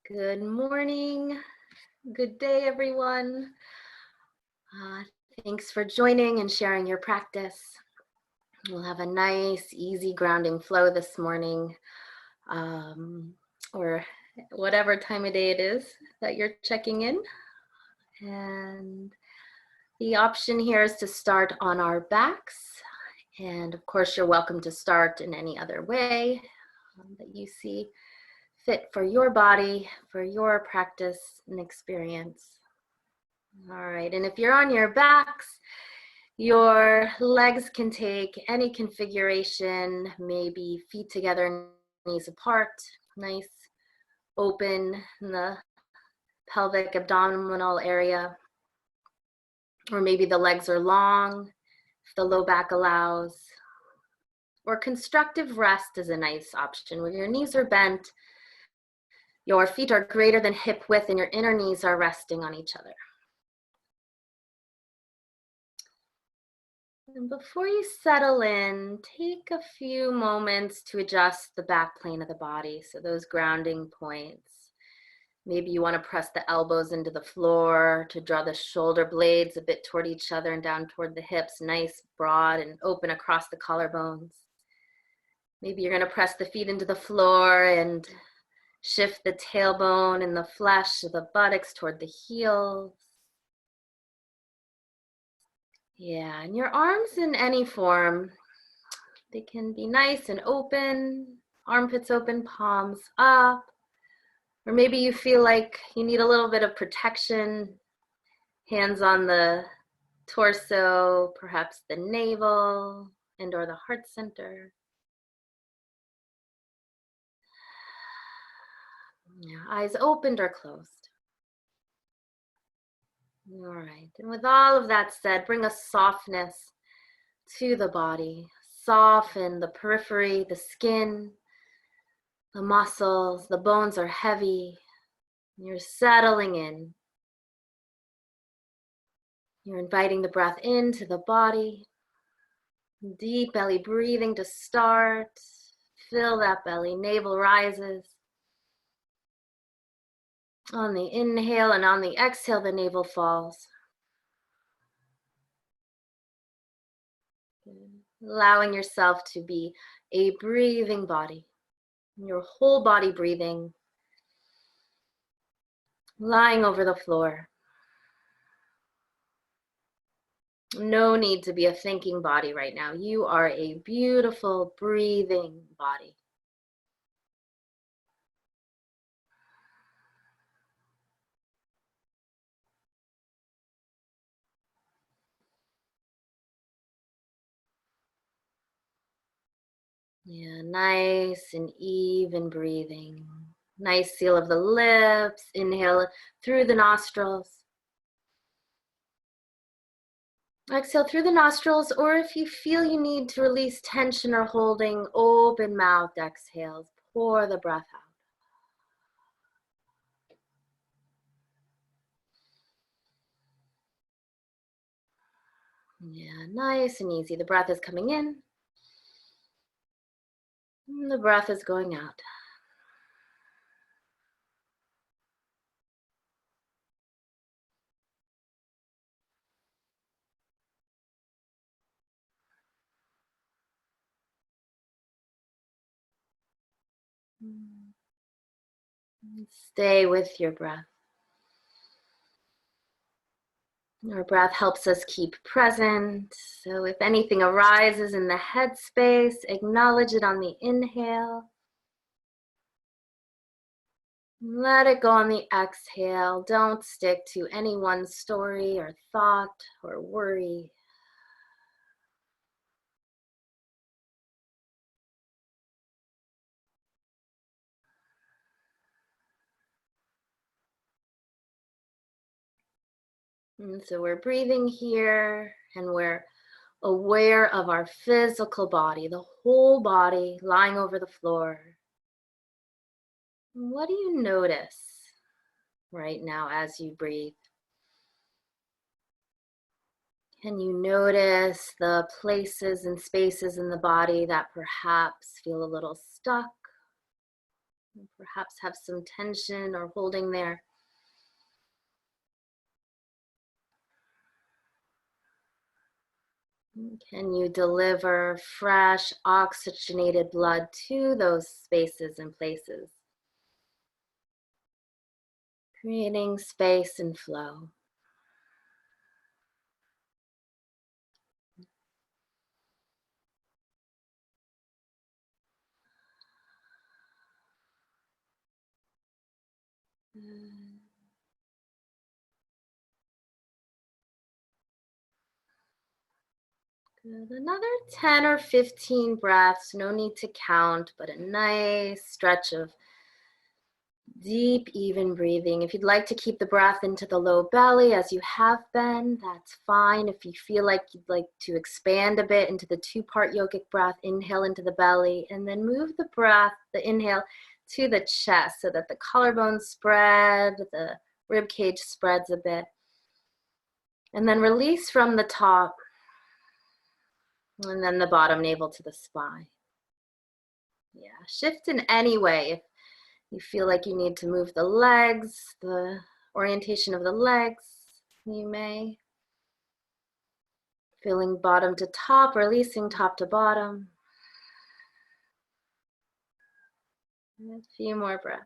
Good morning. Good day, everyone. Uh, Thanks for joining and sharing your practice. We'll have a nice, easy grounding flow this morning, or whatever time of day it is that you're checking in. And the option here is to start on our backs. And of course, you're welcome to start in any other way that you see fit for your body, for your practice and experience. All right, and if you're on your backs, your legs can take any configuration, maybe feet together, knees apart, nice open in the pelvic abdominal area. Or maybe the legs are long, if the low back allows. Or constructive rest is a nice option where your knees are bent, your feet are greater than hip width, and your inner knees are resting on each other. And before you settle in, take a few moments to adjust the back plane of the body, so those grounding points. Maybe you want to press the elbows into the floor to draw the shoulder blades a bit toward each other and down toward the hips, nice, broad, and open across the collarbones. Maybe you're going to press the feet into the floor and shift the tailbone and the flesh of the buttocks toward the heels. Yeah, and your arms in any form, they can be nice and open, armpits open, palms up. Or maybe you feel like you need a little bit of protection, hands on the torso, perhaps the navel and or the heart center. Yeah, eyes opened or closed. All right, and with all of that said, bring a softness to the body. Soften the periphery, the skin, the muscles, the bones are heavy. You're settling in. You're inviting the breath into the body. Deep belly breathing to start. Fill that belly, navel rises. On the inhale and on the exhale, the navel falls. Allowing yourself to be a breathing body. Your whole body breathing. Lying over the floor. No need to be a thinking body right now. You are a beautiful breathing body. Yeah, nice and even breathing. Nice seal of the lips. Inhale through the nostrils. Exhale through the nostrils, or if you feel you need to release tension or holding, open mouth exhales. Pour the breath out. Yeah, nice and easy. The breath is coming in. And the breath is going out. Stay with your breath. Our breath helps us keep present. So if anything arises in the head space, acknowledge it on the inhale. Let it go on the exhale. Don't stick to any one story or thought or worry. And so we're breathing here and we're aware of our physical body, the whole body lying over the floor. What do you notice right now as you breathe? Can you notice the places and spaces in the body that perhaps feel a little stuck, Perhaps have some tension or holding there. Can you deliver fresh oxygenated blood to those spaces and places? Creating space and flow. Good. Another 10 or 15 breaths, no need to count, but a nice stretch of deep, even breathing. If you'd like to keep the breath into the low belly as you have been, that's fine. If you feel like you'd like to expand a bit into the two-part yogic breath, inhale into the belly, and then move the breath, the inhale, to the chest so that the collarbones spread, the rib cage spreads a bit. And then release from the top, and then the bottom navel to the spine. Yeah, shift in any way. If you feel like you need to move the legs, the orientation of the legs, you may. Feeling bottom to top, releasing top to bottom. And a few more breaths.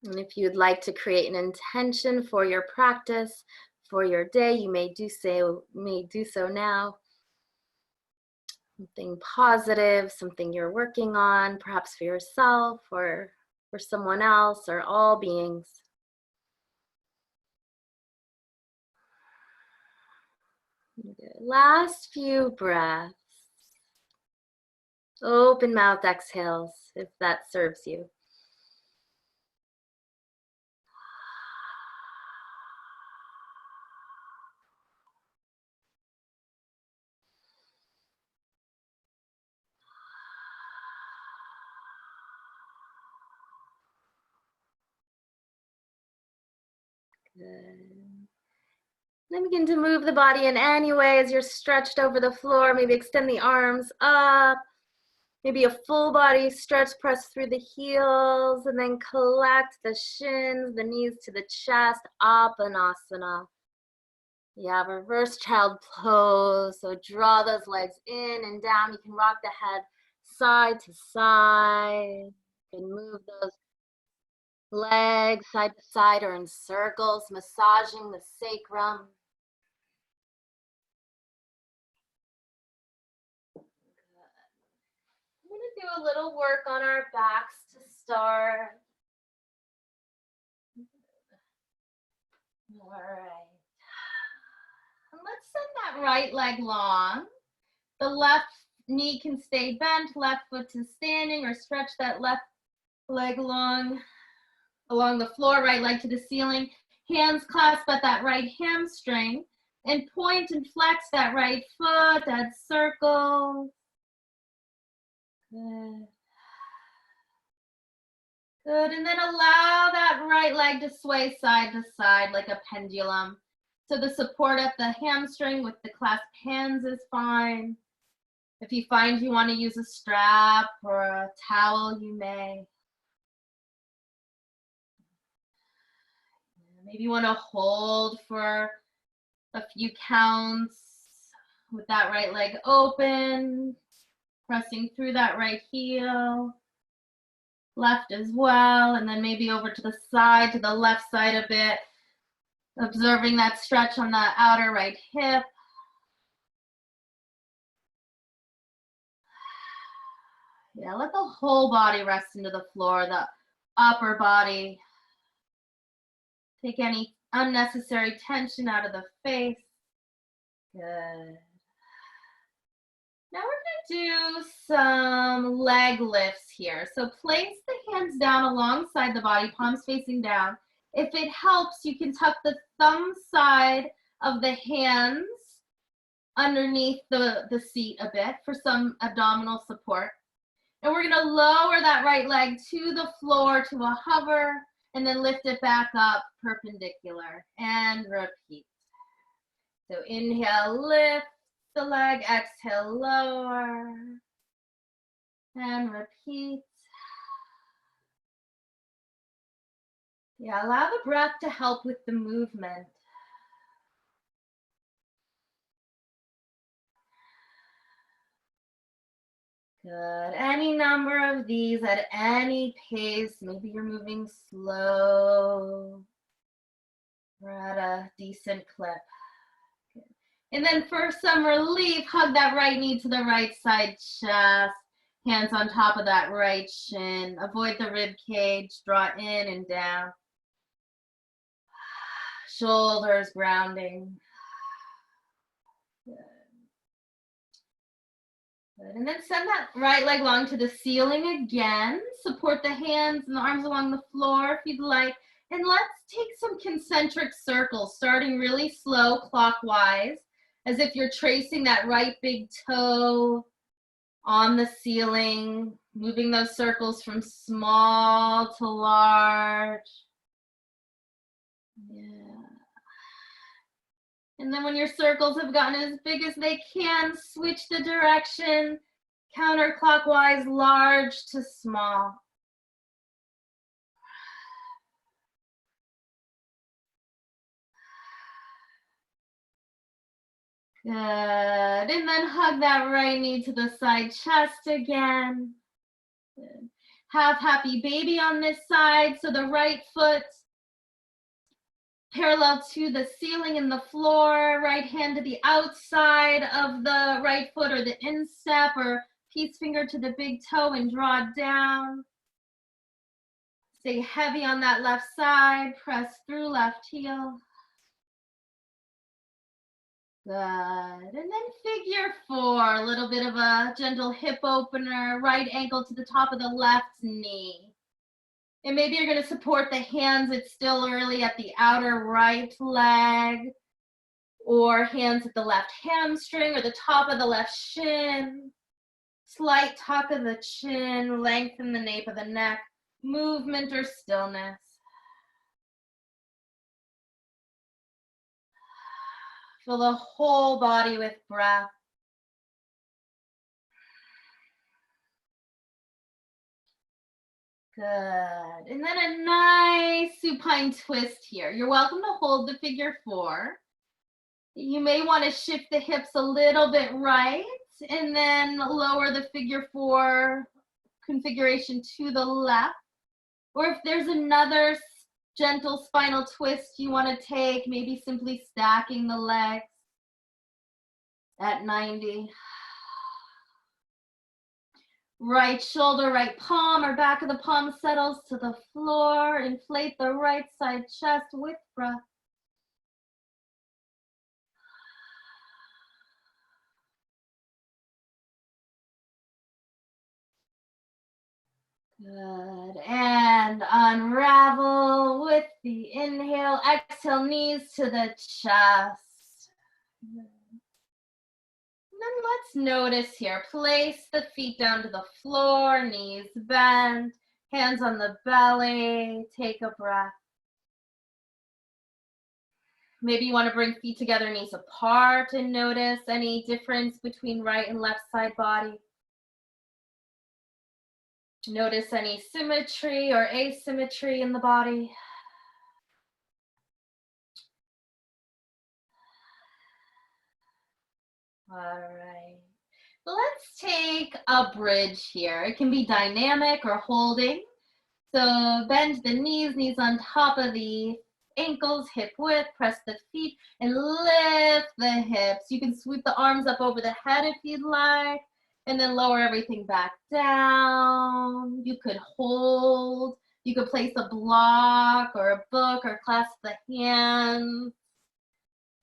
And if you'd like to create an intention for your practice, for your day, you may do so now. Something positive, something you're working on, perhaps for yourself or for someone else or all beings. Good. Last few breaths. Open mouth exhales if that serves you. Good. Then begin to move the body in any way as you're stretched over the floor. Maybe extend the arms up. Maybe a full body stretch, press through the heels, and then collect the shins, the knees to the chest, Apanasana. Yeah, reverse child pose. So draw those legs in and down. You can rock the head side to side. You can move those legs side to side or in circles, massaging the sacrum. I'm going to do a little work on our backs to start. All right. And let's send that right leg long. The left knee can stay bent, left foot to standing, or stretch that left leg long along the floor, right leg to the ceiling. Hands clasp at that right hamstring, and point and flex that right foot, add circles. Good. Good, and then allow that right leg to sway side to side like a pendulum. So the support at the hamstring with the clasped hands is fine. If you find you want to use a strap or a towel, you may. Maybe you want to hold for a few counts with that right leg open, pressing through that right heel. Left as well, and then maybe over to the side, to the left side a bit, observing that stretch on the outer right hip. Yeah, let the whole body rest into the floor, the upper body. Take any unnecessary tension out of the face. Good. Now we're going to do some leg lifts here. So place the hands down alongside the body, palms facing down. If it helps, you can tuck the thumb side of the hands underneath the seat a bit for some abdominal support. And we're gonna lower that right leg to the floor to a hover, and then lift it back up perpendicular, and repeat. So inhale, lift the leg, exhale, lower, and repeat. Yeah, allow the breath to help with the movement. Good. Any number of these at any pace. Maybe you're moving slow or at a decent clip. Good. And then for some relief, hug that right knee to the right side chest. Hands on top of that right shin. Avoid the rib cage. Draw in and down. Shoulders grounding. Good. Good. And then send that right leg long to the ceiling again. Support the hands and the arms along the floor if you'd like. And let's take some concentric circles, starting really slow clockwise, as if you're tracing that right big toe on the ceiling, moving those circles from small to large. Yeah. And then when your circles have gotten as big as they can, switch the direction, counterclockwise, large to small. Good. And then hug that right knee to the side chest again. Good. Have happy baby on this side. So the right foot parallel to the ceiling and the floor, right hand to the outside of the right foot or the instep, or peace finger to the big toe and draw down. Stay heavy on that left side, press through left heel. Good. And then figure four, a little bit of a gentle hip opener, right ankle to the top of the left knee. And maybe you're going to support the hands, it's still early, at the outer right leg, or hands at the left hamstring or the top of the left shin. Slight tuck of the chin, lengthen the nape of the neck, movement or stillness. Fill the whole body with breath. Good. And then a nice supine twist here. You're welcome to hold the figure four. You may want to shift the hips a little bit right and then lower the figure four configuration to the left. Or if there's another gentle spinal twist you want to take, maybe simply stacking the legs at 90. Right shoulder, right palm or back of the palm settles to the floor. Inflate the right side chest with breath. Good. And unravel with the inhale. Exhale, knees to the chest. And then let's notice here. Place the feet down to the floor, knees bent, hands on the belly. Take a breath. Maybe you want to bring feet together, knees apart, and notice any difference between right and left side body. Notice any symmetry or asymmetry in the body. All right. Let's take a bridge here. It can be dynamic or holding. So bend the knees, knees on top of the ankles, hip width, press the feet, and lift the hips. You can sweep the arms up over the head if you'd like, and then lower everything back down. You could hold. You could place a block or a book or clasp the hands.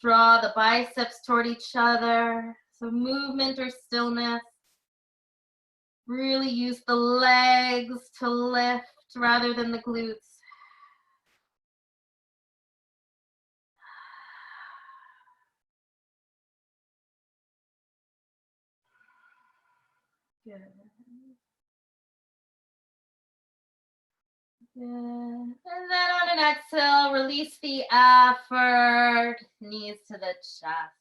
Draw the biceps toward each other. So movement or stillness. Really use the legs to lift rather than the glutes. Good. Good. And then on an exhale, release the effort, knees to the chest.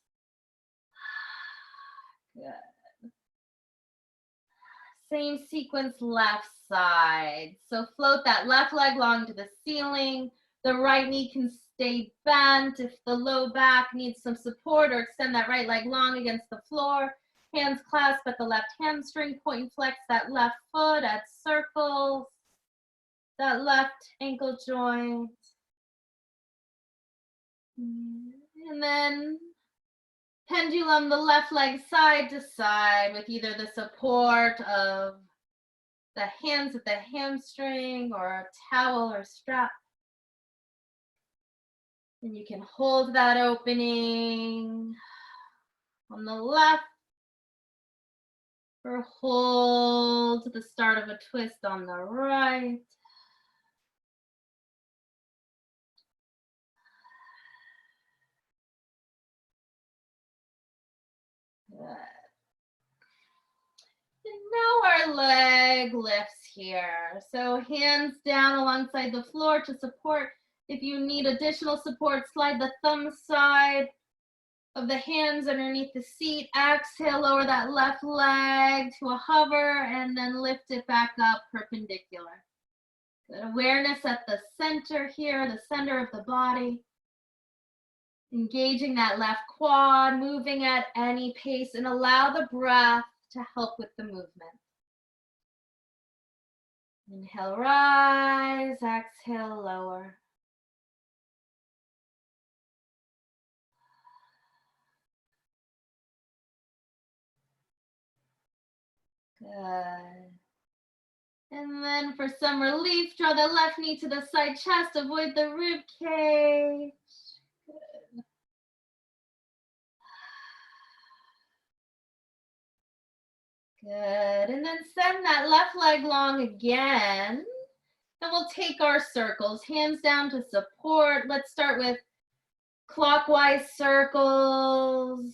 Good. Same sequence, left side. So float that left leg long to the ceiling. The right knee can stay bent. If the low back needs some support, or extend that right leg long against the floor. Hands clasp at the left hamstring, point and flex that left foot, add circles. That left ankle joint. And then pendulum the left leg side to side with either the support of the hands at the hamstring or a towel or strap. And you can hold that opening on the left or hold the start of a twist on the right. Good. And now our leg lifts here. So hands down alongside the floor to support. If you need additional support, slide the thumb side of the hands underneath the seat. Exhale, lower that left leg to a hover and then lift it back up perpendicular. Good. Awareness at the center here, the center of the body. Engaging that left quad, moving at any pace, and allow the breath to help with the movement. Inhale, rise, exhale, lower. Good. And then for some relief, draw the left knee to the side chest, avoid the rib cage. Good. Good. And then send that left leg long again. And we'll take our circles, hands down to support. Let's start with clockwise circles,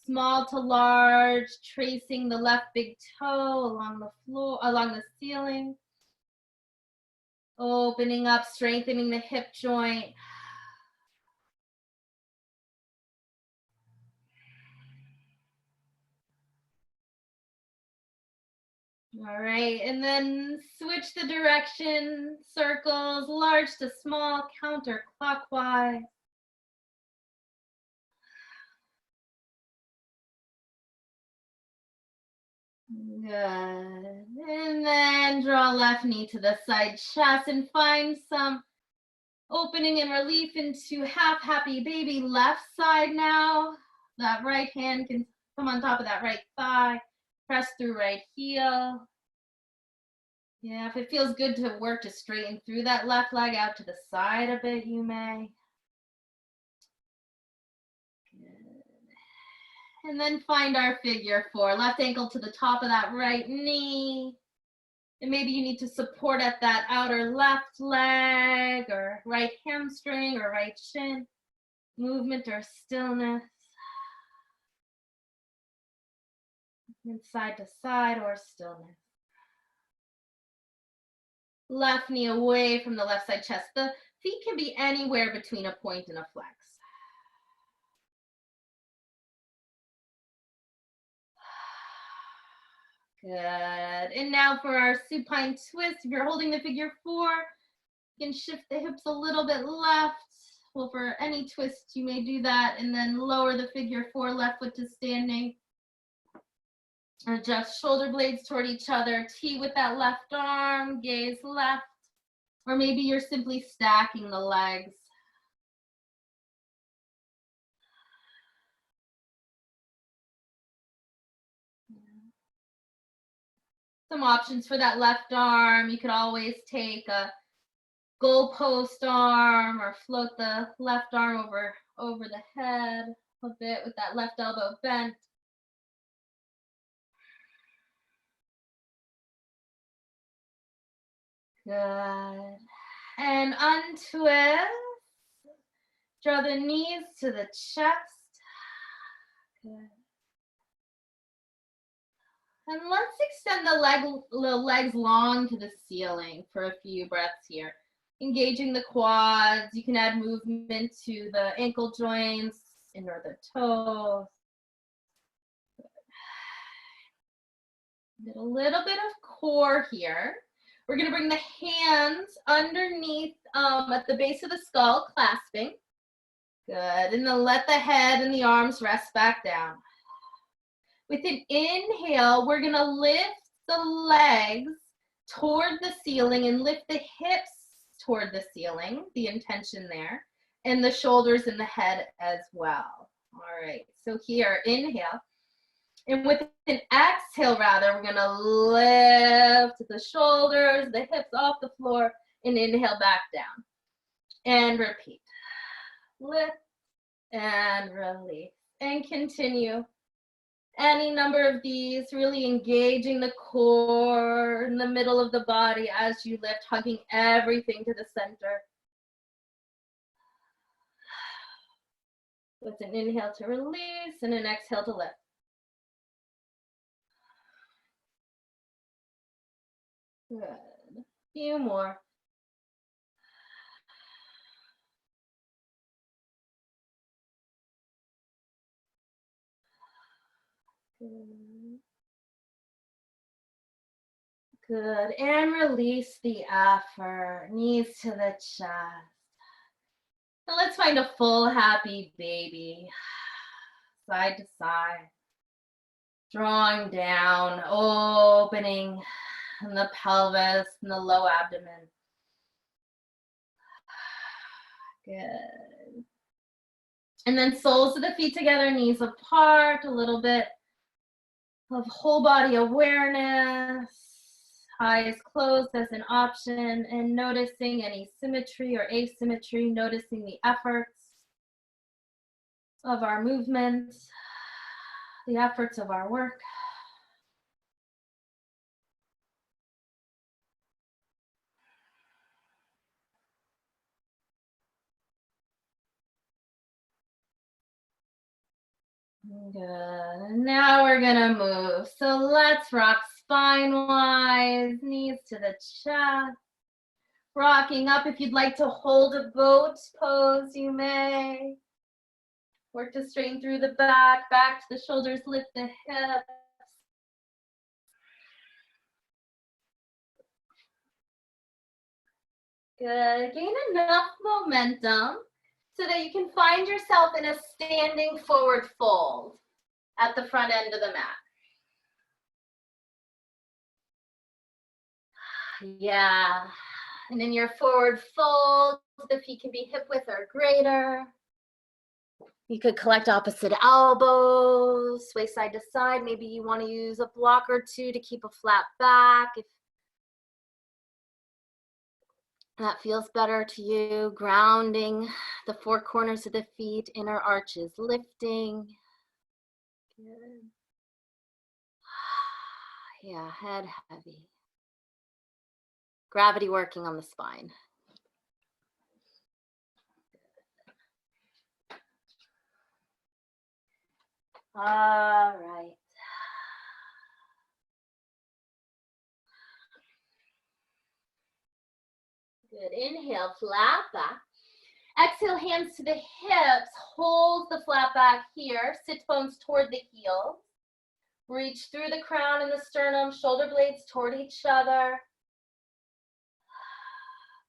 small to large, tracing the left big toe along the floor, along the ceiling. Opening up, strengthening the hip joint. All right, and then switch the direction, circles, large to small, counterclockwise. Good. And then draw left knee to the side chest and find some opening and relief into half happy baby left side now. That right hand can come on top of that right thigh. Press through right heel. Yeah, if it feels good to work to straighten through that left leg out to the side a bit, you may. Good. And then find our figure four. Left ankle to the top of that right knee. And maybe you need to support at that outer left leg or right hamstring or right shin. Movement or stillness. Side to side or stillness. Left knee away from the left side chest. The feet can be anywhere between a point and a flex. Good. And now for our supine twist. If you're holding the figure four, you can shift the hips a little bit left. Well, for any twist, you may do that. And then lower the figure four, left foot to standing. Adjust shoulder blades toward each other. T with that left arm, gaze left. Or maybe you're simply stacking the legs. Some options for that left arm. You could always take a goalpost arm or float the left arm over the head a bit with that left elbow bent. Good. And untwist. Draw the knees to the chest. Good. And let's extend the legs long to the ceiling for a few breaths here. Engaging the quads. You can add movement to the ankle joints, inner the toes. Get a little bit of core here. We're going to bring the hands underneath at the base of the skull, clasping. Good. And then let the head and the arms rest back down. With an inhale, we're going to lift the legs toward the ceiling and lift the hips toward the ceiling, the intention there, and the shoulders and the head as well. All right, so here, inhale. And with an exhale, rather, we're going to lift the shoulders, the hips off the floor, and inhale back down. And repeat. Lift and release. And continue. Any number of these, really engaging the core in the middle of the body as you lift, hugging everything to the center. With an inhale to release and an exhale to lift. Good. A few more. Good. And release the effort. Knees to the chest. And let's find a full happy baby. Side to side. Drawing down, opening the pelvis and the low abdomen. Good. And then soles of the feet together, knees apart, a little bit of whole body awareness. Eyes closed as an option, and noticing any symmetry or asymmetry, noticing the efforts of our movements, the efforts of our work. Good. And now we're gonna move. So let's rock spine-wise, knees to the chest. Rocking up. If you'd like to hold a boat pose, you may. Work to straighten through the back to the shoulders, lift the hips. Good. Gain enough momentum so that you can find yourself in a standing forward fold at the front end of the mat. Yeah. And in your forward fold, the feet can be hip width or greater. You could collect opposite elbows, sway side to side. Maybe you want to use a block or two to keep a flat back. If that feels better to you, grounding the four corners of the feet, inner arches lifting. Good. Yeah, head heavy. Gravity working on the spine. All right. Good. Inhale, flat back. Exhale, hands to the hips. Hold the flat back here. Sit bones toward the heels. Reach through the crown and the sternum, shoulder blades toward each other.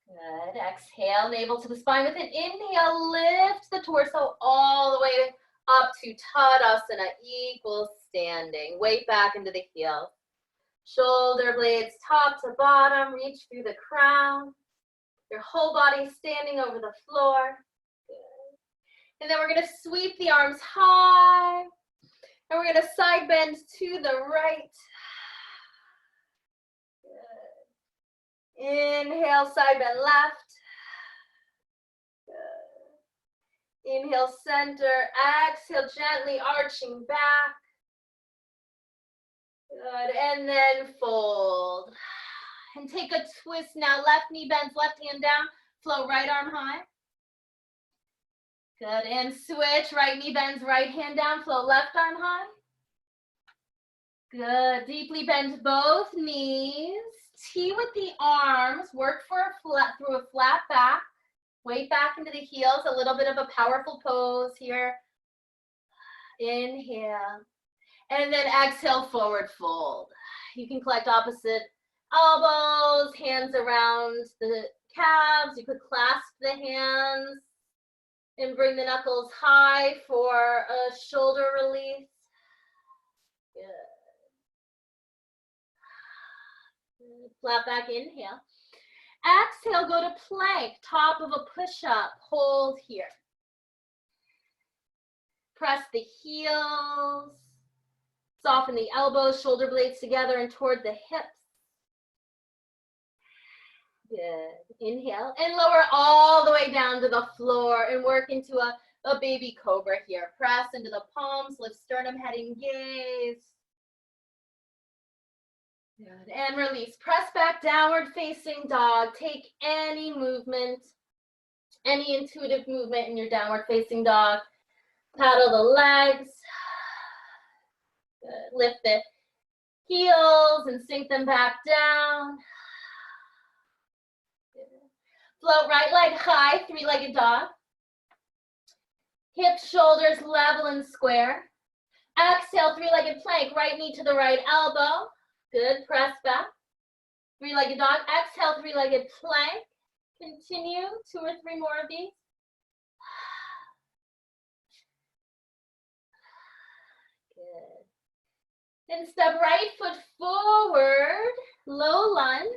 Good. Exhale, navel to the spine. With an inhale, lift the torso all the way up to Tadasana, equal standing. Weight back into the heels. Shoulder blades top to bottom. Reach through the crown. Your whole body standing over the floor. Good. And then we're going to sweep the arms high. And we're going to side bend to the right. Good. Inhale, side bend left. Good. Inhale, center. Exhale, gently arching back. Good. And then fold. And take a twist now. Left knee bends, left hand down. Flow right arm high. Good. And switch. Right knee bends, right hand down. Flow left arm high. Good. Deeply bend both knees. T with the arms. Work for a flat through a flat back. Weight back into the heels. A little bit of a powerful pose here. Inhale. And then exhale, forward fold. You can collect opposite elbows, hands around the calves. You could clasp the hands and bring the knuckles high for a shoulder release. Good. Flat back, inhale. Exhale, go to plank, top of a push-up. Hold here. Press the heels. Soften the elbows, shoulder blades together and toward the hips. Good. Inhale and lower all the way down to the floor and work into a baby cobra here. Press into the palms, lift sternum, head and gaze. Good. And release. Press back, downward facing dog. Take any movement, any intuitive movement in your downward facing dog. Paddle the legs. Good. Lift the heels and sink them back down. Good. Float right leg high, three-legged dog. Hips, shoulders level and square. Exhale, three-legged plank. Right knee to the right elbow. Good. Press back. Three-legged dog. Exhale, three-legged plank. Continue 2 or 3 more of these. Good. And step right foot forward. Low lunge.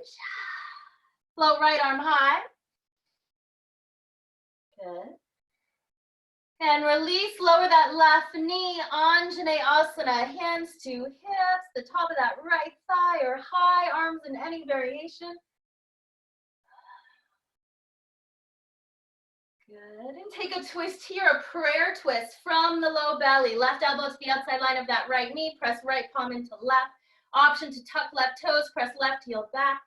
Float right arm high. Good. And release, lower that left knee, Anjaneyasana, hands to hips, the top of that right thigh or high, arms in any variation. Good, and take a twist here, a prayer twist from the low belly. Left elbow to the outside line of that right knee, press right palm into left. Option to tuck left toes, press left heel back.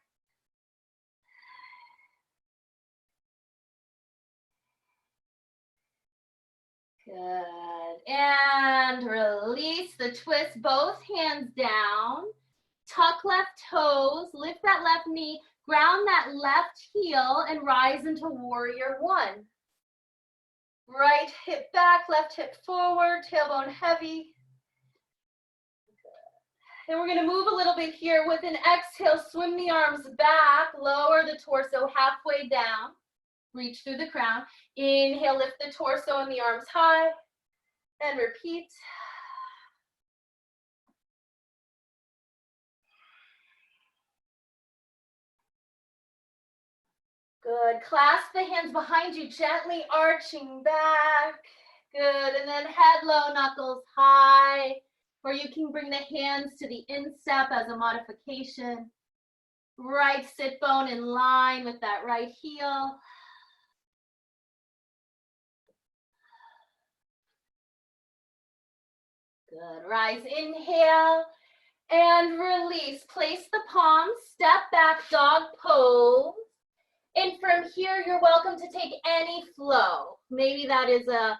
Good, and release the twist, both hands down. Tuck left toes, lift that left knee, ground that left heel, and rise into warrior one. Right hip back, left hip forward, tailbone heavy. And we're gonna move a little bit here. With an exhale, swim the arms back, lower the torso halfway down. Reach through the crown. Inhale, lift the torso and the arms high. And repeat. Good. Clasp the hands behind you, gently arching back. Good. And then head low, knuckles high. Or you can bring the hands to the instep as a modification. Right sit bone in line with that right heel. Good. Rise, inhale, and release. Place the palms, step back, dog pose. And from here, you're welcome to take any flow. Maybe that is a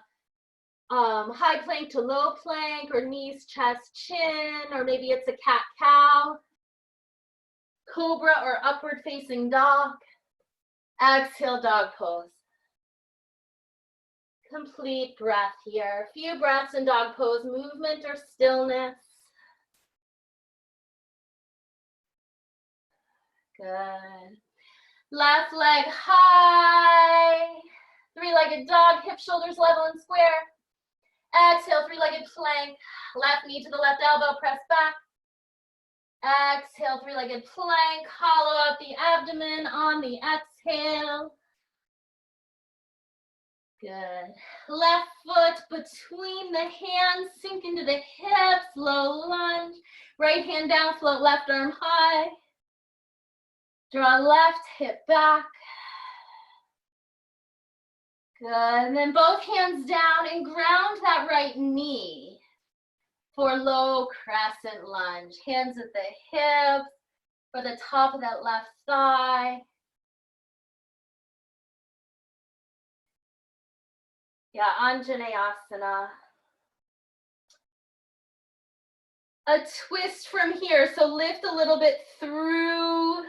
high plank to low plank, or knees, chest, chin, or maybe it's a cat-cow, cobra, or upward facing dog. Exhale, dog pose. Complete breath here. A few breaths in dog pose, movement or stillness. Good. Left leg high. Three-legged dog, hips, shoulders level and square. Exhale, three-legged plank. Left knee to the left elbow, press back. Exhale, three-legged plank. Hollow out the abdomen on the exhale. Good. Left foot between the hands, sink into the hips, low lunge. Right hand down, float left arm high. Draw left hip back. Good, and then both hands down and ground that right knee for low crescent lunge. Hands at the hips, or the top of that left thigh. Yeah, Anjaneyasana. a twist from here. So lift a little bit through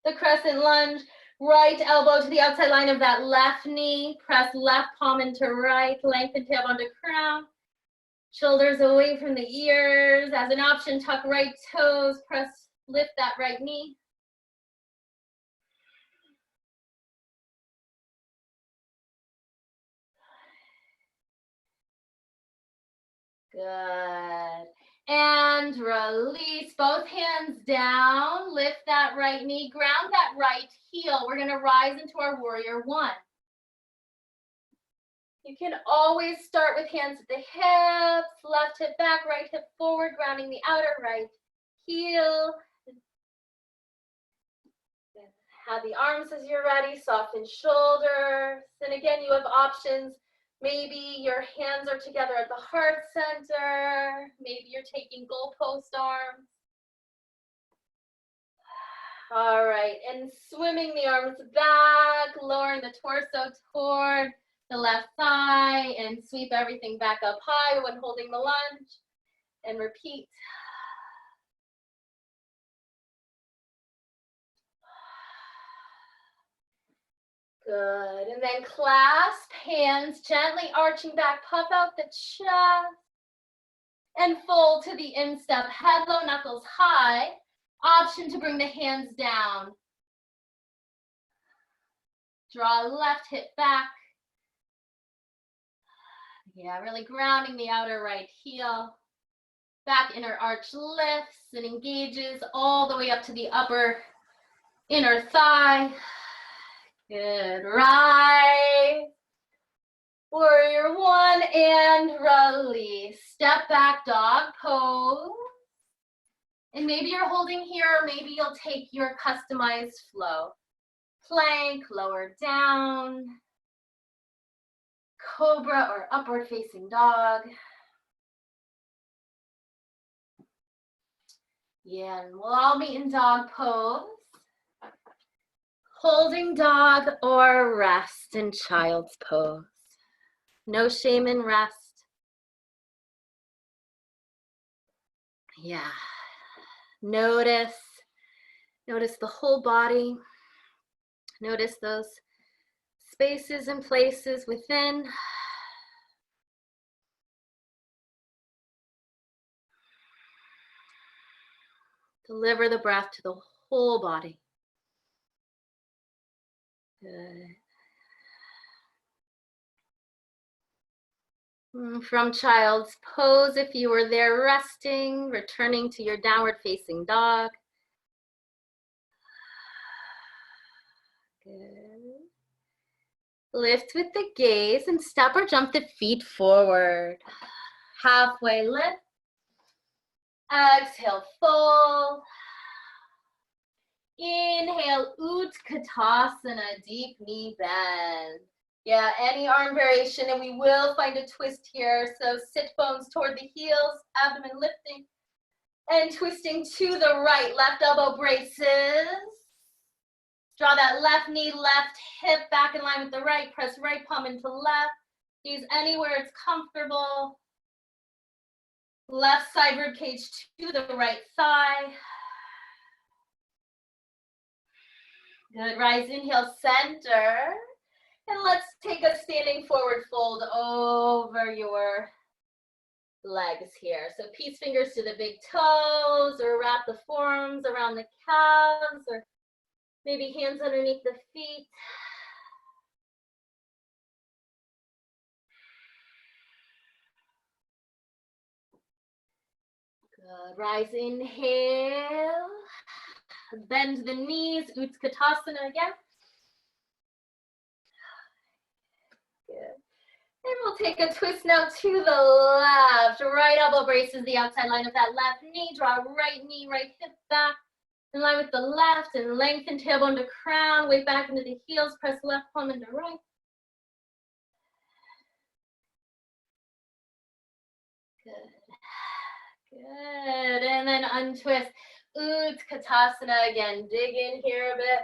the crescent lunge. Right elbow to the outside line of that left knee. Press left palm into right. Lengthen tailbone to crown. Shoulders away from the ears. As an option, tuck right toes. Lift that right knee. Good. And release, both hands down. Lift that right knee. Ground that right heel. We're going to rise into our warrior one. You can always start with hands at the hips, left hip back, right hip forward, grounding the outer right heel. Have the arms as you're ready, soften shoulders. And again, you have options. Maybe your hands are together at the heart center. Maybe you're taking goalpost arms. All right, and swimming the arms back, lowering the torso toward the left thigh, and sweep everything back up high when holding the lunge. And repeat. Good, and then clasp hands, gently arching back, puff out the chest, and fold to the instep, head low, knuckles high. Option to bring the hands down. Draw left hip back. Yeah, really grounding the outer right heel. Back inner arch lifts and engages all the way up to the upper inner thigh. Good, rise. Warrior one and release. Step back, dog pose. And maybe you're holding here, or maybe you'll take your customized flow. Plank, lower down. Cobra or upward facing dog. Yeah, and we'll all meet in dog pose. Holding dog or rest in child's pose. No shame in rest. Yeah. Notice the whole body. Notice those spaces and places within. Deliver the breath to the whole body. Good. From child's pose, if you were there resting, returning to your downward facing dog. Good. Lift with the gaze and step or jump the feet forward. Halfway lift. Exhale, fold. Inhale, Utkatasana, deep knee bend. Yeah, any arm variation, and we will find a twist here. So sit bones toward the heels, abdomen lifting, and twisting to the right. Left elbow braces. Draw that left knee, left hip back in line with the right. Press right palm into left. Use anywhere it's comfortable. Left side rib cage to the right thigh. Good, rise, inhale, center. And let's take a standing forward fold over your legs here. So peace fingers to the big toes, or wrap the forearms around the calves, or maybe hands underneath the feet. Good, rise, inhale. Bend the knees, Utkatasana again. Good. And we'll take a twist now to the left. Right elbow braces the outside line of that left knee. Draw right knee, right hip back in line with the left, and lengthen tailbone to crown. Weight back into the heels. Press left palm into right. Good. Good. And then untwist. Utkatasana again. Dig in here a bit.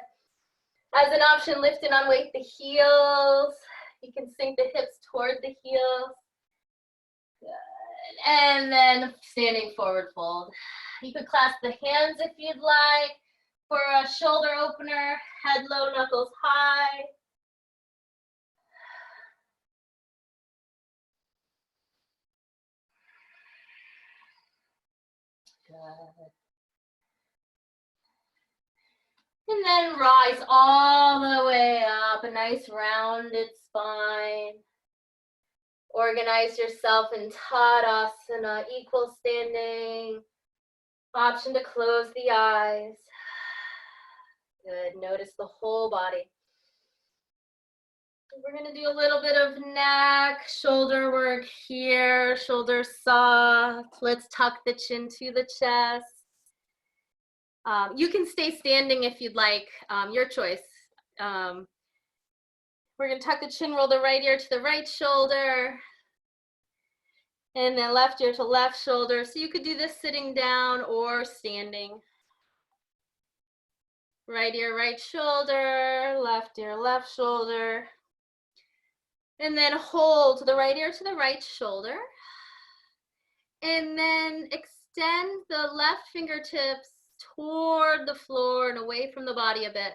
As an option, lift and unweight the heels. You can sink the hips toward the heels. Good. And then standing forward fold. You could clasp the hands if you'd like for a shoulder opener, head low, knuckles high. Good. And then rise all the way up, a nice rounded spine. Organize yourself in Tadasana, equal standing. Option to close the eyes. Good, notice the whole body. We're gonna do a little bit of neck, shoulder work here, shoulders soft. Let's tuck the chin to the chest. You can stay standing if you'd like, your choice. We're gonna tuck the chin, roll the right ear to the right shoulder, and then left ear to left shoulder. So you could do this sitting down or standing. Right ear, right shoulder, left ear, left shoulder. And then hold the right ear to the right shoulder. And then extend the left fingertips toward the floor and away from the body a bit.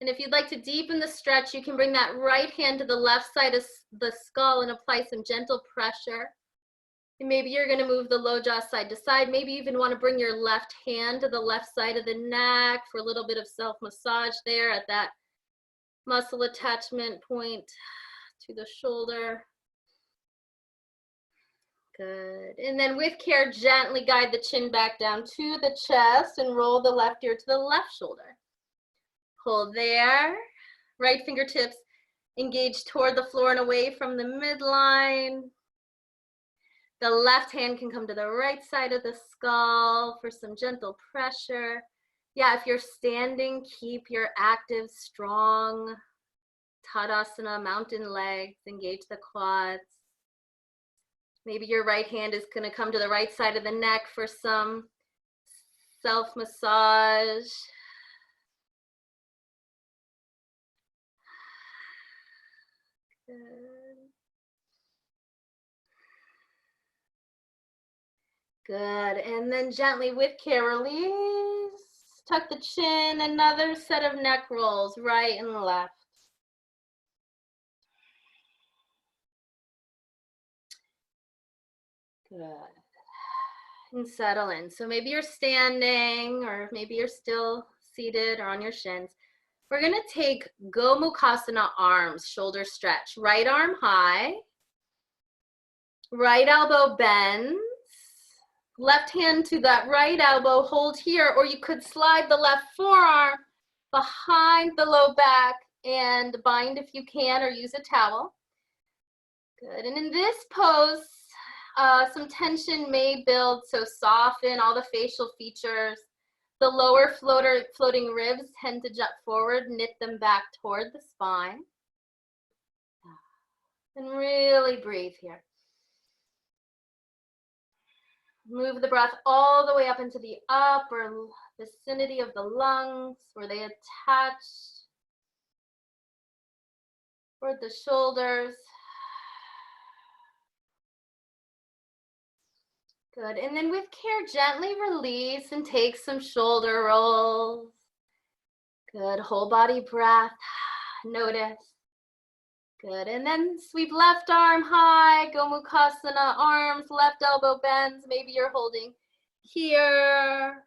And if you'd like to deepen the stretch, you can bring that right hand to the left side of the skull and apply some gentle pressure. And maybe you're gonna move the low jaw side to side. Maybe you even wanna bring your left hand to the left side of the neck for a little bit of self-massage there at that muscle attachment point to the shoulder. Good. And then with care, gently guide the chin back down to the chest and roll the left ear to the left shoulder. Hold there. Right fingertips engage toward the floor and away from the midline. The left hand can come to the right side of the skull for some gentle pressure. Yeah, if you're standing, keep your active, strong Tadasana, mountain legs, engage the quads. Maybe your right hand is going to come to the right side of the neck for some self-massage. Good. Good. And then gently with care, release. Tuck the chin, another set of neck rolls, right and left. Good. And settle in. So maybe you're standing, or maybe you're still seated or on your shins. We're gonna take Gomukhasana arms, shoulder stretch. Right arm high, right elbow bends, left hand to that right elbow, hold here, or you could slide the left forearm behind the low back and bind if you can, or use a towel. Good, and in this pose, some tension may build, so soften all the facial features. The lower floating ribs tend to jut forward, knit them back toward the spine. And really breathe here. Move the breath all the way up into the upper vicinity of the lungs where they attach toward the shoulders. Good, and then with care, gently release and take some shoulder rolls. Good, whole body breath, notice. Good, and then sweep left arm high, Gomukhasana, arms, left elbow bends. Maybe you're holding here.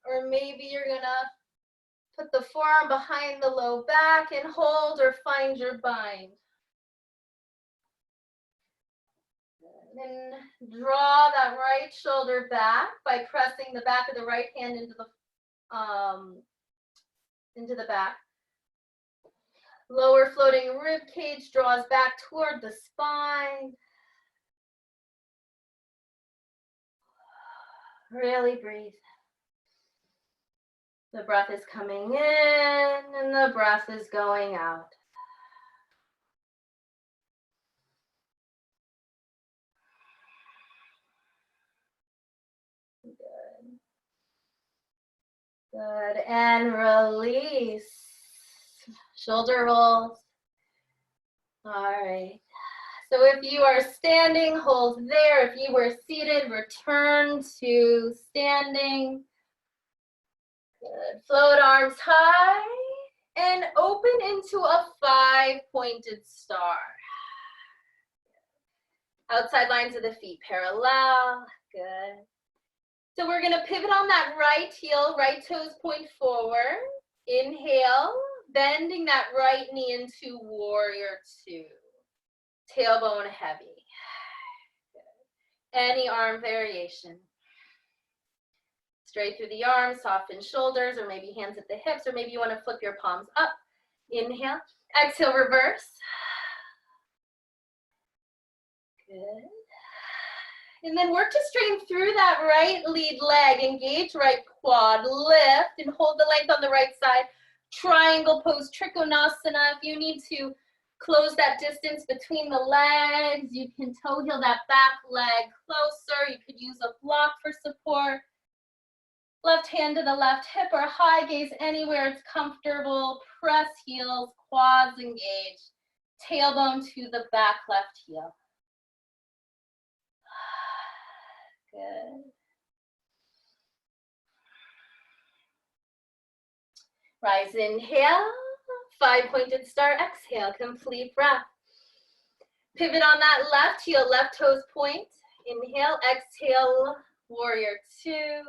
Or maybe you're gonna put the forearm behind the low back and hold or find your bind. Then draw that right shoulder back by pressing the back of the right hand into the back. Lower floating rib cage draws back toward the spine. Really breathe. The breath is coming in and the breath is going out. Good. Good, and release. Shoulder rolls. All right. So if you are standing, hold there. If you were seated, return to standing. Good. Float arms high and open into a 5-pointed star. Outside lines of the feet parallel. Good. So we're going to pivot on that right heel, right toes point forward. Inhale, bending that right knee into warrior two. Tailbone heavy. Good. Any arm variation. Straight through the arms, soften shoulders, or maybe hands at the hips, or maybe you want to flip your palms up. Inhale. Exhale, reverse. Good. And then work to straighten through that right lead leg. Engage right quad, lift, and hold the length on the right side. Triangle pose, Trikonasana. If you need to close that distance between the legs, you can toe heel that back leg closer. You could use a block for support. Left hand to the left hip or high gaze anywhere it's comfortable. Press heels, quads engaged. Tailbone to the back left heel. Good. Rise, inhale. 5-pointed star, exhale, complete breath. Pivot on that left heel, left toes point. Inhale, exhale, warrior two.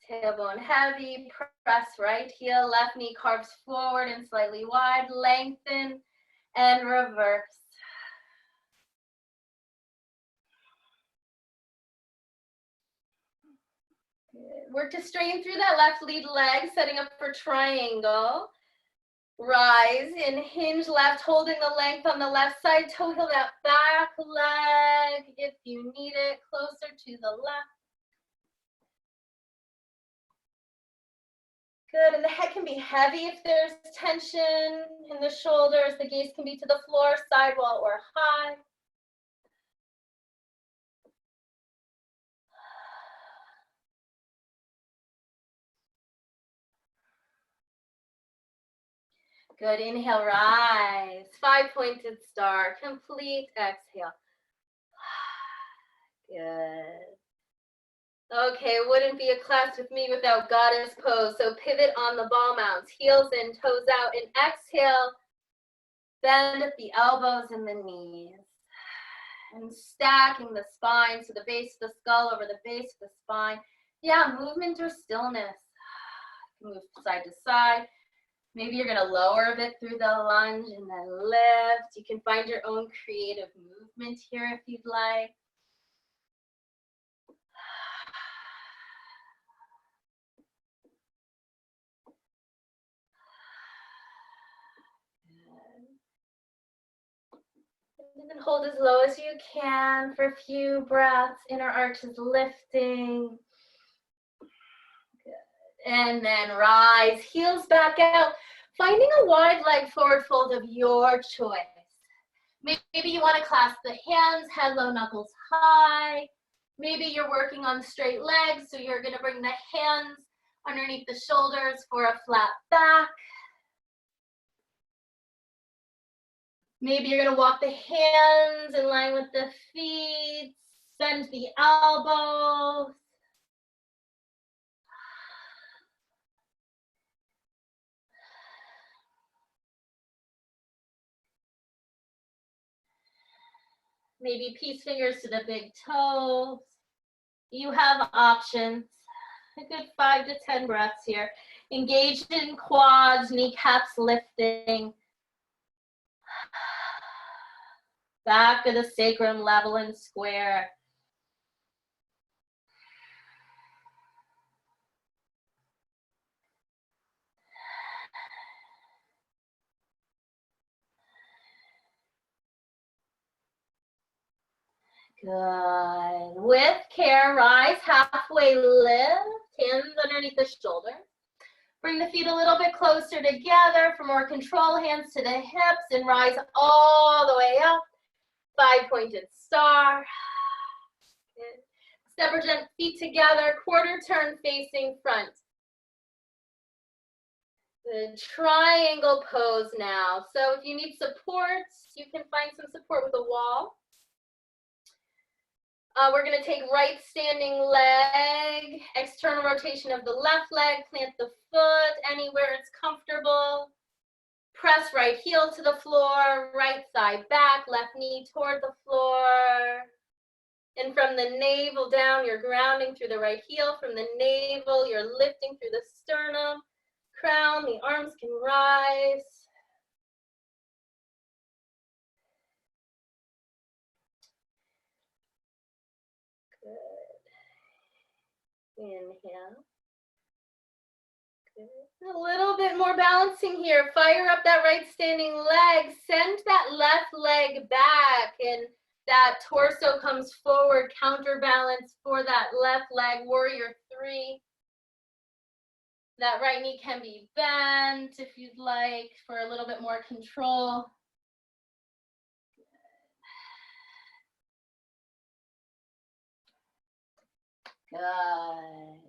Tailbone heavy, press right heel, left knee carves forward and slightly wide, lengthen and reverse. Good. Work to straighten through that left lead leg, setting up for triangle. Rise and hinge left, holding the length on the left side, toe heel that back leg if you need it, closer to the left. Good, and the head can be heavy if there's tension in the shoulders. The gaze can be to the floor, sidewall, or high. Good, inhale, rise. 5-pointed star, complete exhale. Good. Okay, wouldn't be a class with me without goddess pose. So pivot on the ball mounts, heels in, toes out, and exhale. Bend at the elbows and the knees. And stacking the spine, so the base of the skull over the base of the spine. Yeah, movement or stillness. Move side to side. Maybe you're gonna lower a bit through the lunge and then lift. You can find your own creative movement here if you'd like. And then hold as low as you can for a few breaths. Inner arches lifting. Good. And then rise, heels back out. Finding a wide leg forward fold of your choice. Maybe you want to clasp the hands, head low, knuckles high. Maybe you're working on straight legs, so you're going to bring the hands underneath the shoulders for a flat back. Maybe you're going to walk the hands in line with the feet, bend the elbows. Maybe peace fingers to the big toes. You have options. A good 5 to 10 breaths here. Engaged in quads, kneecaps lifting. Back of the sacrum level and square. Good. With care, rise, halfway lift, hands underneath the shoulder. Bring the feet a little bit closer together for more control, hands to the hips, and rise all the way up. 5-pointed star. Good. Step or jump feet together, quarter turn facing front. Good. Triangle pose now. So if you need supports, you can find some support with a wall. We're going to take right standing leg, external rotation of the left leg, plant the foot anywhere it's comfortable. Press right heel to the floor, right thigh back, left knee toward the floor. And from the navel down, you're grounding through the right heel. From the navel, you're lifting through the sternum, crown, the arms can rise. Good. Inhale. Good. A little bit more balancing here. Fire up that right standing leg. Send that left leg back and that torso comes forward. Counterbalance for that left leg. Warrior 3. That right knee can be bent if you'd like for a little bit more control. Good.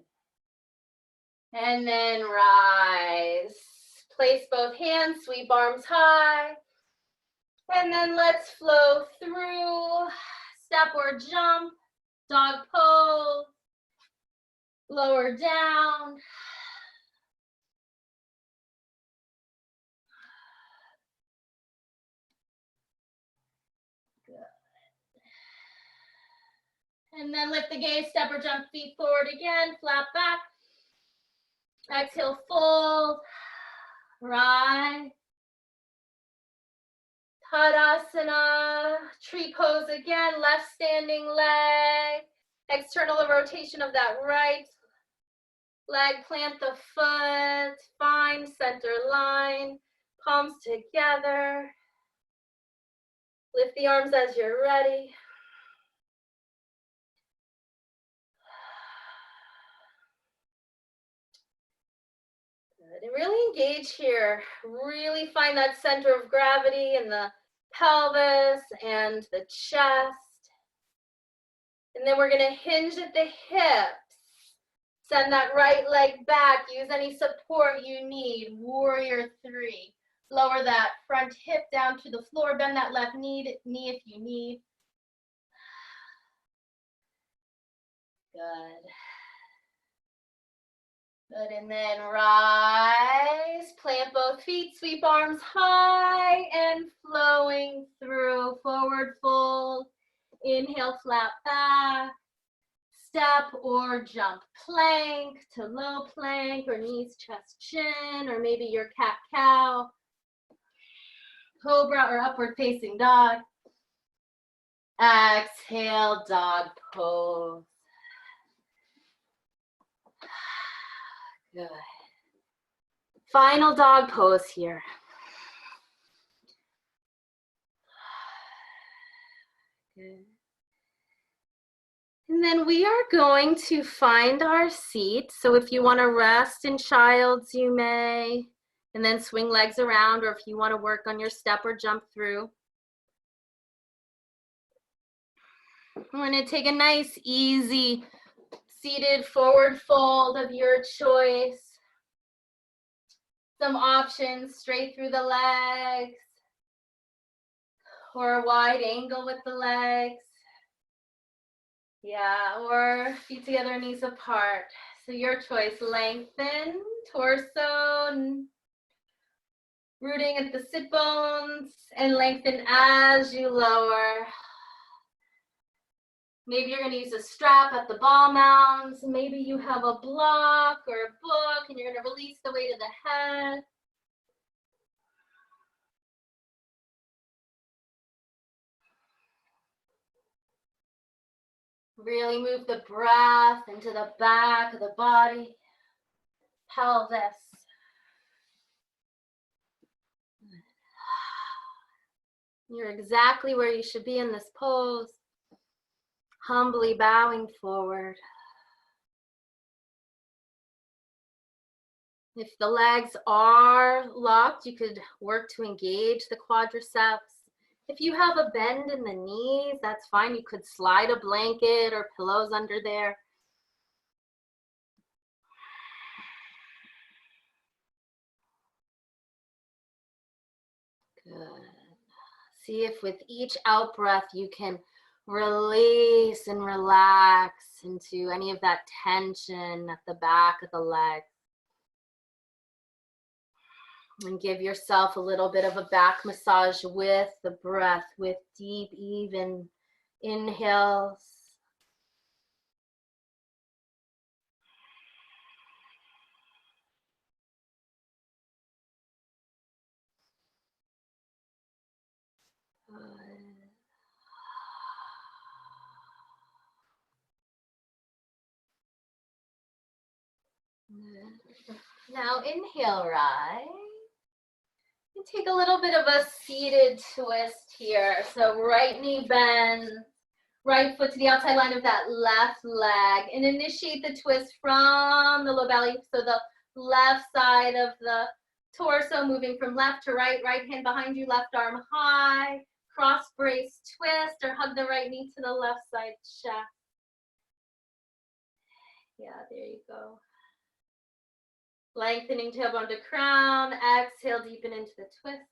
And then rise. Place both hands, sweep arms high. And then let's flow through. Step or jump, dog pose, lower down. Good. And then lift the gaze, step or jump, feet forward again, flat back. Exhale, fold, rise. Tadasana, tree pose again, left standing leg. External rotation of that right leg, plant the foot, find center line, palms together. Lift the arms as you're ready. Good. And really engage here. Really find that center of gravity in the pelvis and the chest. And then we're going to hinge at the hips. Send that right leg back. Use any support you need. Warrior 3. Lower that front hip down to the floor. Bend that left knee if you need. Good. Good, and then rise. Plant both feet, sweep arms high and flowing through. Forward fold. Inhale, flat back. Step or jump plank to low plank or knees, chest, chin, or maybe your cat-cow, cobra or upward facing dog. Exhale, dog pose. Good. Final dog pose here. Good. And then we are going to find our seat. So if you want to rest in child's, you may, and then swing legs around, or if you want to work on your step or jump through. I'm going to take a nice, easy, seated forward fold of your choice. Some options, straight through the legs, or a wide angle with the legs. Yeah, or feet together, knees apart. So your choice, lengthen, torso, rooting at the sit bones, and lengthen as you lower. Maybe you're going to use a strap at the ball mounds. Maybe you have a block or a book, and you're going to release the weight of the head. Really move the breath into the back of the body, pelvis. You're exactly where you should be in this pose. Humbly bowing forward. If the legs are locked, you could work to engage the quadriceps. If you have a bend in the knees, that's fine. You could slide a blanket or pillows under there. Good. See if with each out breath you can release and relax into any of that tension at the back of the leg. And give yourself a little bit of a back massage with the breath, with deep, even inhales. Now inhale, rise. And take a little bit of a seated twist here. So right knee bends, right foot to the outside line of that left leg, and initiate the twist from the low belly. So the left side of the torso moving from left to right, right hand behind you, left arm high, cross brace twist, or hug the right knee to the left side chest. Yeah, there you go. Lengthening tailbone to crown. Exhale, deepen into the twist.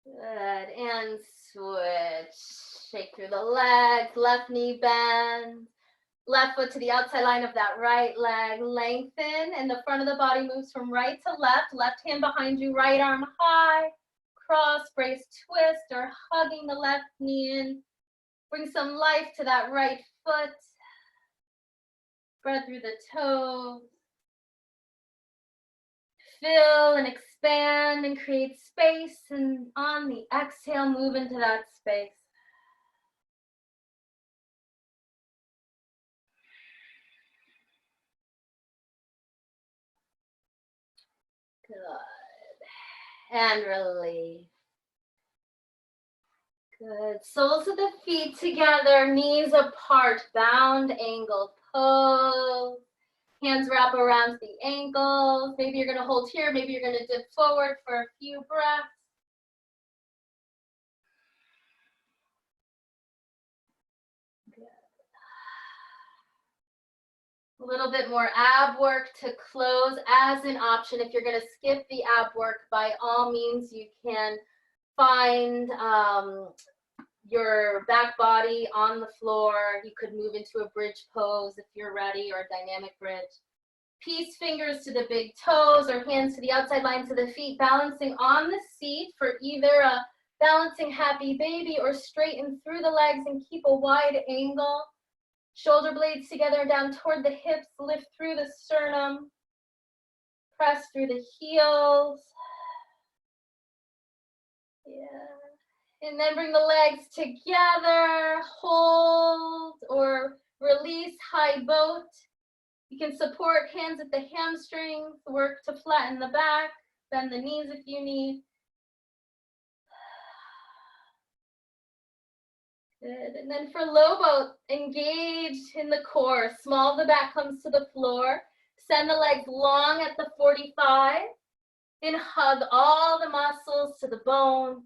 Good, and switch. Shake through the legs, left knee bends, left foot to the outside line of that right leg, lengthen, and the front of the body moves from right to left, left hand behind you, right arm high, cross brace twist, or hugging the left knee in. Bring some life to that right foot. Spread through the toes. Fill and expand and create space, and on the exhale, move into that space. Good. And release. Good. Soles of the feet together, knees apart, bound, angled pose. Hands wrap around the ankles. Maybe you're going to hold here. Maybe you're going to dip forward for a few breaths. Good. A little bit more ab work to close as an option. If you're going to skip the ab work, by all means, you can find your back body on the floor. You could move into a bridge pose if you're ready, or a dynamic bridge. Peace fingers to the big toes or hands to the outside lines of the feet, balancing on the seat for either a balancing happy baby or straighten through the legs and keep a wide angle. Shoulder blades together down toward the hips, lift through the sternum, press through the heels. Yeah. And then bring the legs together, hold or release, high boat. You can support hands at the hamstrings, work to flatten the back, bend the knees if you need. Good. And then for low boat, engage in the core. Small the back comes to the floor. Send the legs long at the 45. And hug all the muscles to the bone.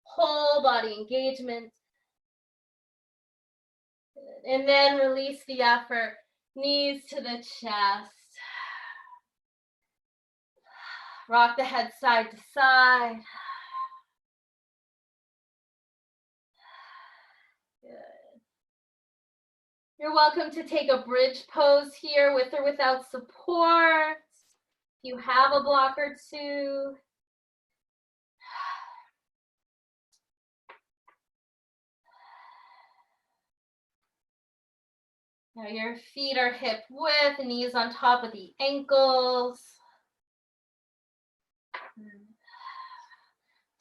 Whole body engagement. Good. And then release the effort. Knees to the chest. Rock the head side to side. Good. You're welcome to take a bridge pose here with or without support. If you have a block or two. Now your feet are hip width, knees on top of the ankles.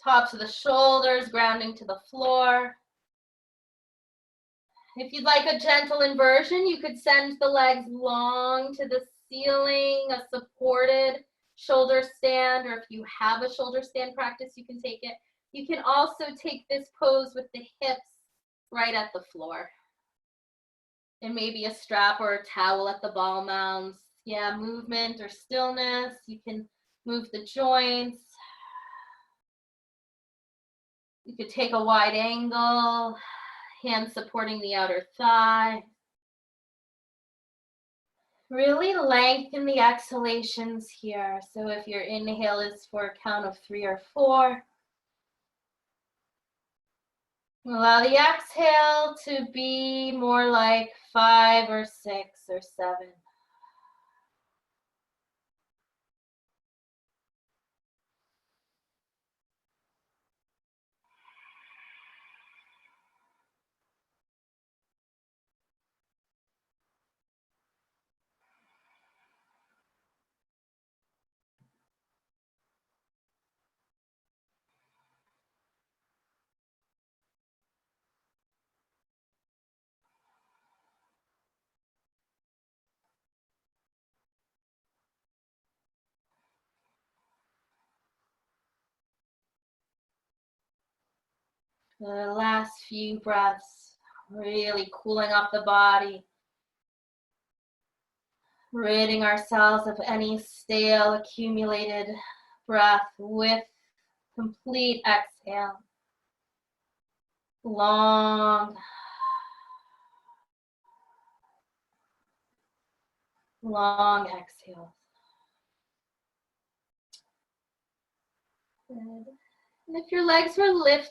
Tops of the shoulders, grounding to the floor. If you'd like a gentle inversion, you could send the legs long to the ceiling, a supported shoulder stand, or if you have a shoulder stand practice, you can take it. You can also take this pose with the hips right at the floor. And maybe a strap or a towel at the ball mounds. Yeah, movement or stillness. You can move the joints. You could take a wide angle, hands supporting the outer thigh. Really lengthen the exhalations here. So if your inhale is for a count of 3 or 4, allow the exhale to be more like 5 or 6 or 7. The last few breaths, really cooling off the body, ridding ourselves of any stale accumulated breath with complete exhale. Long, long exhale. Good. And if your legs were lifted,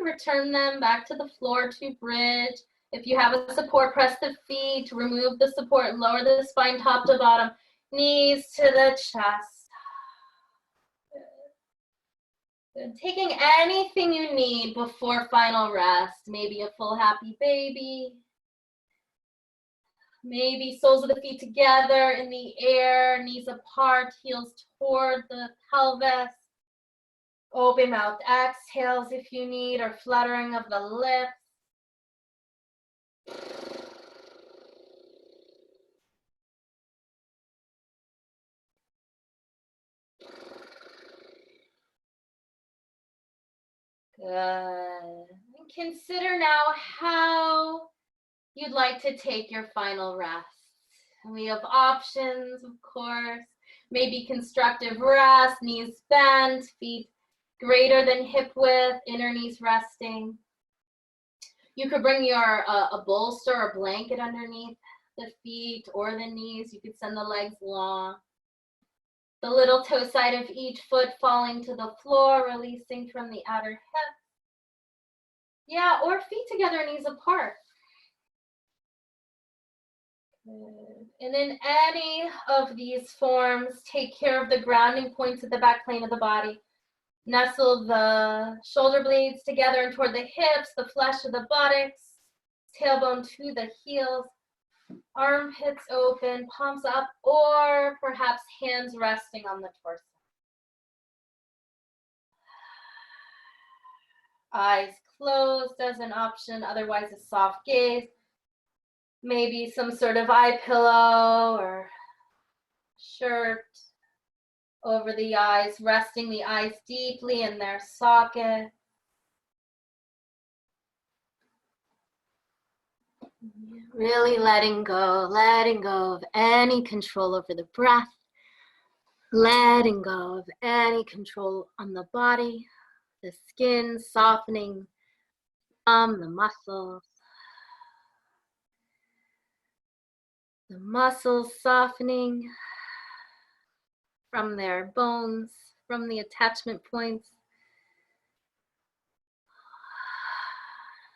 return them back to the floor to bridge. If you have a support, press the feet, remove the support, lower the spine top to bottom, knees to the chest. Good. Taking anything you need before final rest, maybe a full happy baby, maybe soles of the feet together in the air, knees apart, heels toward the pelvis. Open mouth exhales if you need, or fluttering of the lips. Good. And consider now how you'd like to take your final rest. And we have options, of course. Maybe constructive rest, knees bent, feet greater than hip width, inner knees resting. You could bring your a bolster or blanket underneath the feet or the knees. You could send the legs long. The little toe side of each foot falling to the floor, releasing from the outer hip. Yeah, or feet together, knees apart. Good. And in any of these forms, take care of the grounding points at the back plane of the body. Nestle the shoulder blades together and toward the hips, the flesh of the buttocks, tailbone to the heels, armpits open, palms up, or perhaps hands resting on the torso. Eyes closed as an option, otherwise a soft gaze. Maybe some sort of eye pillow or shirt over the eyes, resting the eyes deeply in their socket. Really letting go of any control over the breath, letting go of any control on the body, the skin softening from the muscles. The muscles softening from their bones, from the attachment points.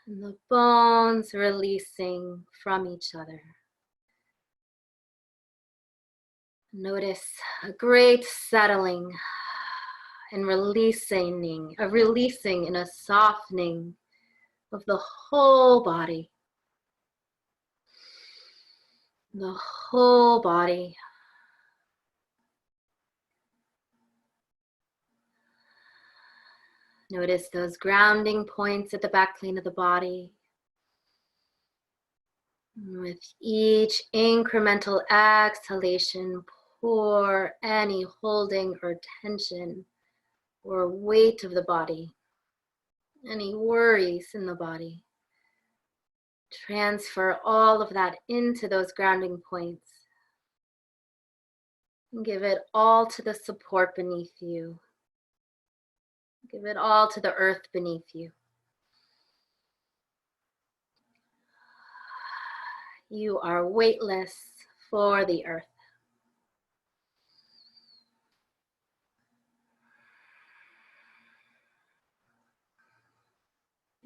And the bones releasing from each other. Notice a great settling and releasing, a releasing and a softening of the whole body. The whole body. Notice those grounding points at the back plane of the body. And with each incremental exhalation, pour any holding or tension or weight of the body, any worries in the body. Transfer all of that into those grounding points. And give it all to the support beneath you. Give it all to the earth beneath you. You are weightless, for the earth.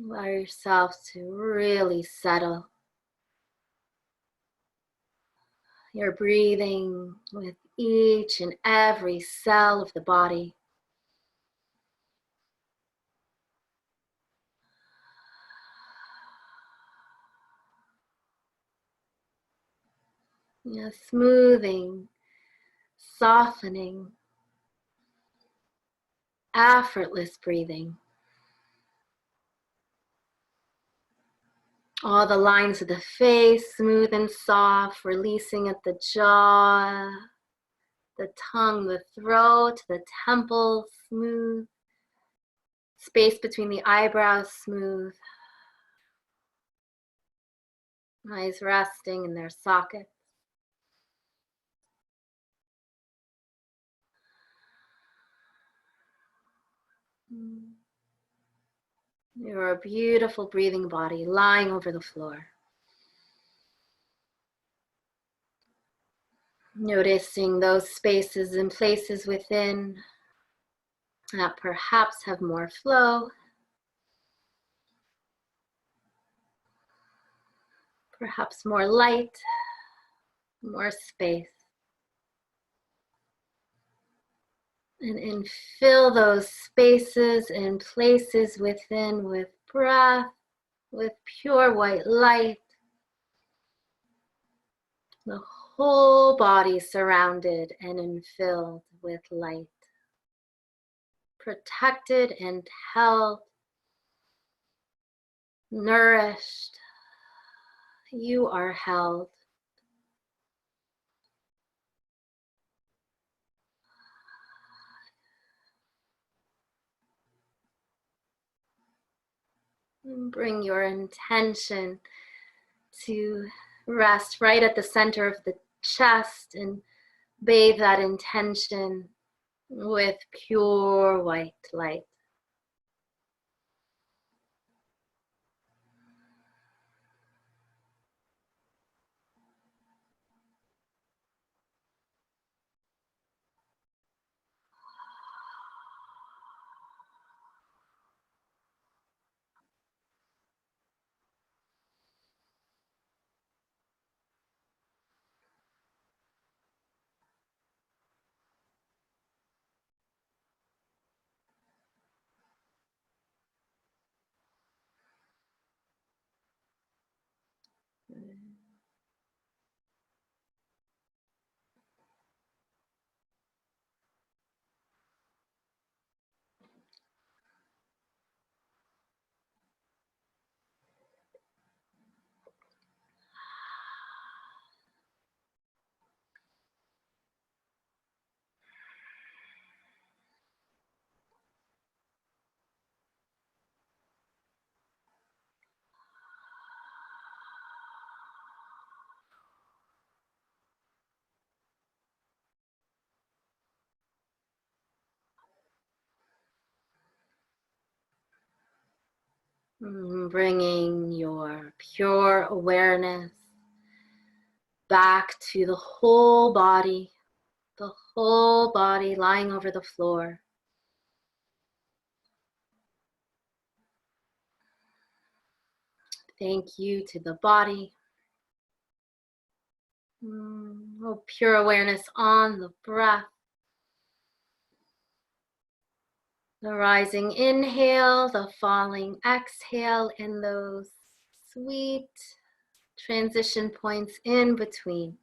Allow yourself to really settle. You're breathing with each and every cell of the body. Smoothing, softening, effortless breathing. All the lines of the face, smooth and soft, releasing at the jaw, the tongue, the throat, the temples, smooth. Space between the eyebrows, smooth. Eyes resting in their sockets. You're a beautiful breathing body lying over the floor. Noticing those spaces and places within that perhaps have more flow, perhaps more light, more space. And fill those spaces and places within with breath, with pure white light. The whole body surrounded and filled with light. Protected and held, nourished. You are held. And bring your intention to rest right at the center of the chest and bathe that intention with pure white light. Bringing your pure awareness back to the whole body lying over the floor. Thank you to the body. Pure awareness on the breath. The rising inhale, the falling exhale, and those sweet transition points in between.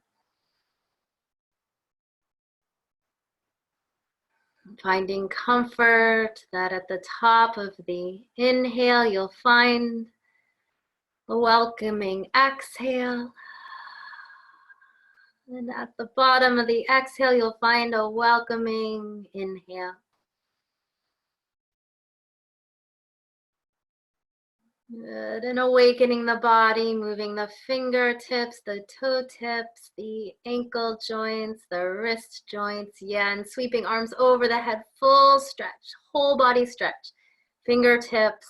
Finding comfort that at the top of the inhale, you'll find a welcoming exhale. And at the bottom of the exhale, you'll find a welcoming inhale. Good, and awakening the body, moving the fingertips, the toe tips, the ankle joints, the wrist joints, and sweeping arms over the head, full stretch, whole body stretch. Fingertips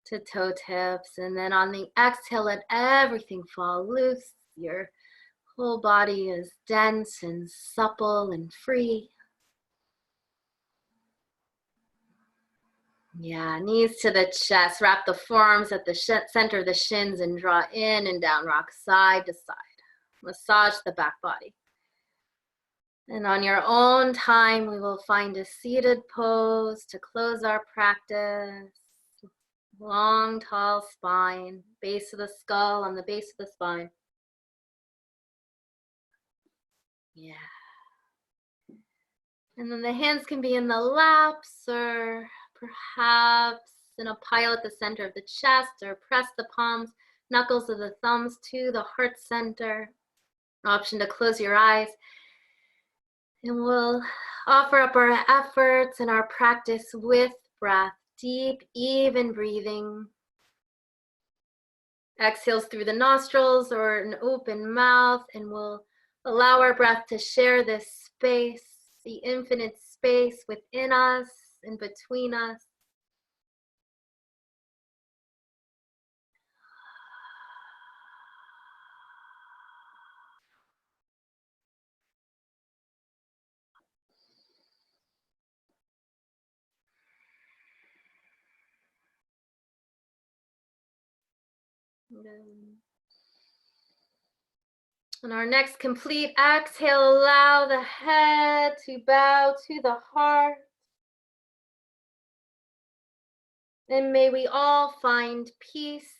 to toe tips, and then on the exhale, let everything fall loose. Your Whole body is dense and supple and free. Yeah, knees to the chest. Wrap the forearms at the center of the shins and draw in and down, rock side to side. Massage the back body. And on your own time, we will find a seated pose to close our practice. Long, tall spine, base of the skull on the base of the spine. Yeah. And then the hands can be in the laps or perhaps in a pile at the center of the chest, or press the palms, knuckles of the thumbs to the heart center. Option to close your eyes. And we'll offer up our efforts and our practice with breath, deep, even breathing. Exhales through the nostrils or an open mouth, and we'll allow our breath to share this space, the infinite space within us and between us. On our next complete exhale, allow the head to bow to the heart. And may we all find peace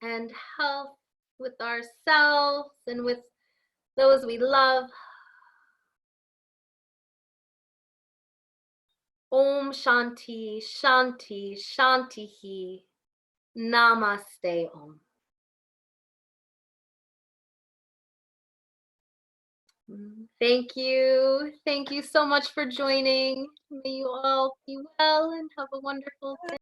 and health with ourselves and with those we love. Om Shanti, Shanti, Shantihi. Namaste Om. Thank you. Thank you so much for joining. May you all be well and have a wonderful day.